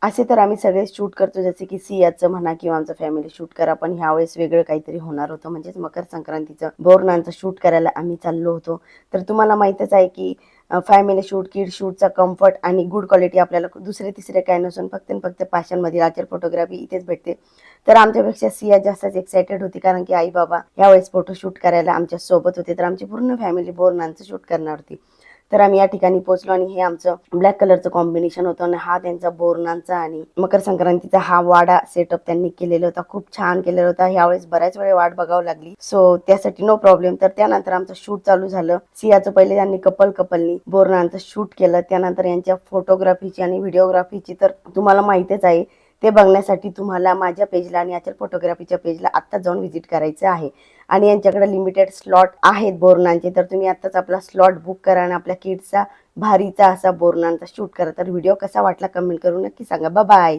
असे तर आम्ही सगळे शूट करतो, जसे की सियाचं म्हणा किंवा आमचं फॅमिली शूट करा. पण ह्यावेळेस वेगळं काहीतरी होणार होतं, म्हणजेच मकर संक्रांतीचं बोरनाचं शूट करायला आम्ही चाललो होतो. तर तुम्हाला माहीतच आहे की फॅमिली शूट, किड शूटचा कम्फर्ट आणि गुड क्वालिटी आपल्याला दुसरे तिसरे काय नसून फक्त आणि फक्त फॅशनमध्ये आजकाल फोटोग्राफी इथेच भेटते. तर आमच्यापेक्षा सिया जास्तच एक्सायटेड होती, कारण की आई बाबा यावेळेस फोटो शूट करायला आमच्या सोबत होते. तर आमची पूर्ण फॅमिली बोरनाचं शूट करणार होती. तर आम्ही या ठिकाणी पोहोचलो आणि हे आमचं ब्लॅक कलरचं कॉम्बिनेशन होतं आणि हा त्यांचा बोरनांचा आणि मकर संक्रांतीचा हा वाडा सेटअप त्यांनी केलेला होता. खूप छान केलेला होता. यावेळेस बऱ्याच वेळ वाट बघावं लागली, सो त्यासाठी नो प्रॉब्लेम. तर त्यानंतर आमचं शूट चालू झालं. सियाचं पहिले त्यांनी कपलनी बोरनांचं शूट केलं. त्यानंतर यांच्या फोटोग्राफीची आणि व्हिडिओग्राफीची तर तुम्हाला माहितीच आहे. ते बघण्यासाठी तुम्हाला माझ्या पेजला आणि याच्या फोटोग्राफीच्या पेजला आत्ता जाऊन व्हिजिट करायचं आहे. आणि यांच्याकडे लिमिटेड स्लॉट आहेत बोरनांचे, तर तुम्ही आत्ताच आपला स्लॉट बुक करा आणि आपल्या किड्सचा भारीचा असा बोरनांचा शूट करा. तर व्हिडिओ कसा वाटला कमेंट करून नक्की सांगा. Bye bye.